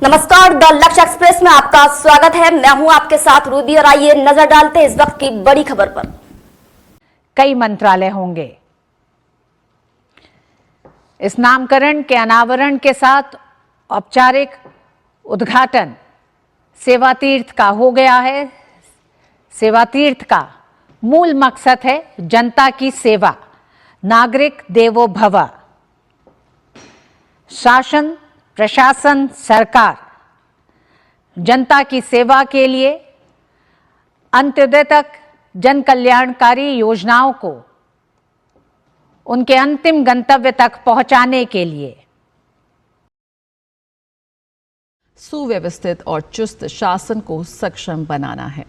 नमस्कार, द लक्ष्य एक्सप्रेस में आपका स्वागत है। मैं हूं आपके साथ रूबी और आइए नजर डालते हैं इस वक्त की बड़ी खबर पर। कई मंत्रालय होंगे। इस नामकरण के अनावरण के साथ औपचारिक उद्घाटन सेवा तीर्थ का हो गया है। सेवा तीर्थ का मूल मकसद है जनता की सेवा, नागरिक देवो भव। शासन, प्रशासन, सरकार जनता की सेवा के लिए अंत्योदय तक जन कल्याणकारी योजनाओं को उनके अंतिम गंतव्य तक पहुंचाने के लिए सुव्यवस्थित और चुस्त शासन को सक्षम बनाना है।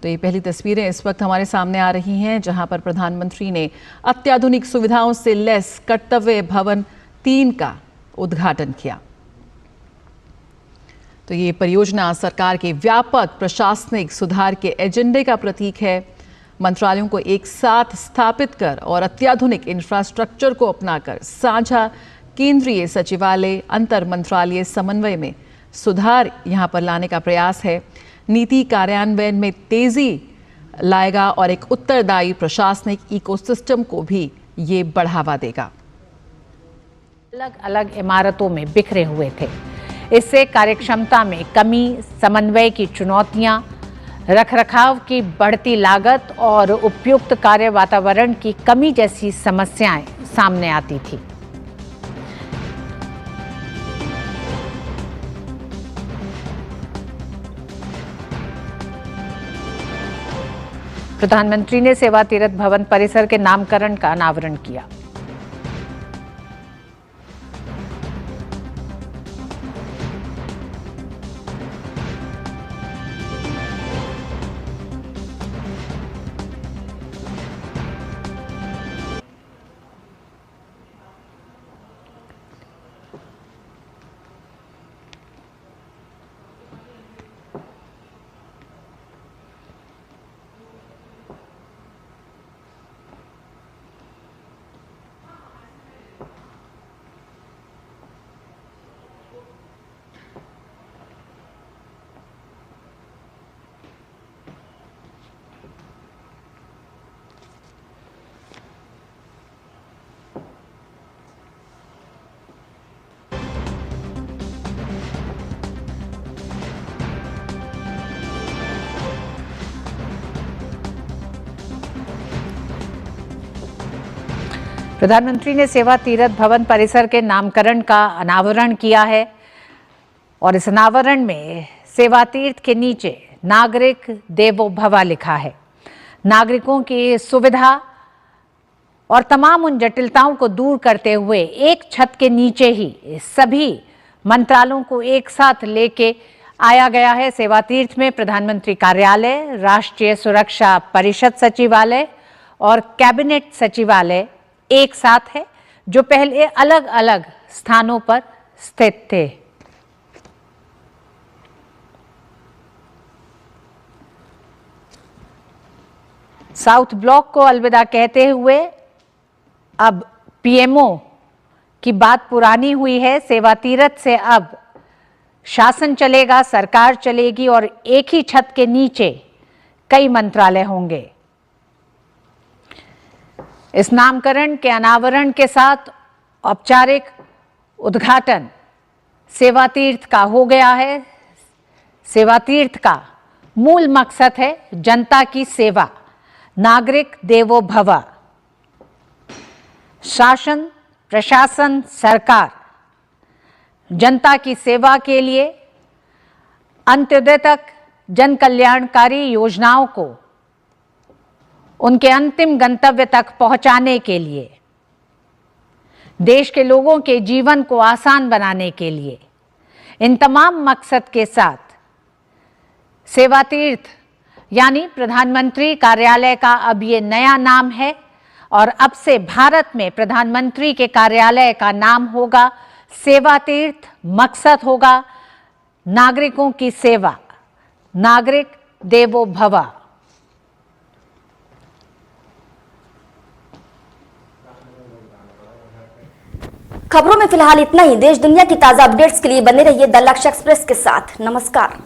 तो ये पहली तस्वीरें इस वक्त हमारे सामने आ रही हैं, जहां पर प्रधानमंत्री ने अत्याधुनिक सुविधाओं से लैस कर्तव्य भवन 3 का उद्घाटन किया। तो ये परियोजना सरकार के व्यापक प्रशासनिक सुधार के एजेंडे का प्रतीक है। मंत्रालयों को एक साथ स्थापित कर और अत्याधुनिक इंफ्रास्ट्रक्चर को अपनाकर साझा केंद्रीय सचिवालय अंतर मंत्रालय समन्वय में सुधार यहां पर लाने का प्रयास है। नीति कार्यान्वयन में तेजी लाएगा और एक उत्तरदायी प्रशासनिक इकोसिस्टम को भी ये बढ़ावा देगा। अलग अलग इमारतों में बिखरे हुए थे। इससे कार्यक्षमता में कमी, समन्वय की चुनौतियां, रखरखाव की बढ़ती लागत और उपयुक्त कार्य वातावरण की कमी जैसी समस्याएं सामने आती थी। प्रधानमंत्री ने सेवा तीर्थ भवन परिसर के नामकरण का अनावरण किया। प्रधानमंत्री ने सेवा तीर्थ भवन परिसर के नामकरण का अनावरण किया है और इस अनावरण में सेवा तीर्थ के नीचे नागरिक देवो भव लिखा है। नागरिकों की सुविधा और तमाम उन जटिलताओं को दूर करते हुए एक छत के नीचे ही सभी मंत्रालयों को एक साथ लेके आया गया है। सेवा तीर्थ में प्रधानमंत्री कार्यालय, राष्ट्रीय सुरक्षा परिषद सचिवालय और कैबिनेट सचिवालय एक साथ है, जो पहले अलग अलग स्थानों पर स्थित थे। साउथ ब्लॉक को अलविदा कहते हुए अब पीएमओ की बात पुरानी हुई है। सेवा तीर्थ से अब शासन चलेगा, सरकार चलेगी और एक ही छत के नीचे कई मंत्रालय होंगे। इस नामकरण के अनावरण के साथ औपचारिक उद्घाटन सेवा तीर्थ का हो गया है। सेवा तीर्थ का मूल मकसद है जनता की सेवा, नागरिक देवो भव। शासन, प्रशासन, सरकार जनता की सेवा के लिए अंत्योदय तक जन कल्याणकारी योजनाओं को उनके अंतिम गंतव्य तक पहुंचाने के लिए, देश के लोगों के जीवन को आसान बनाने के लिए, इन तमाम मकसद के साथ सेवा तीर्थ यानी प्रधानमंत्री कार्यालय का अब ये नया नाम है और अब से भारत में प्रधानमंत्री के कार्यालय का नाम होगा सेवा तीर्थ। मकसद होगा नागरिकों की सेवा, नागरिक देवो भव। खबरों में फिलहाल इतना ही। देश दुनिया की ताजा अपडेट्स के लिए बने रहिए द लक्ष्य एक्सप्रेस के साथ। नमस्कार।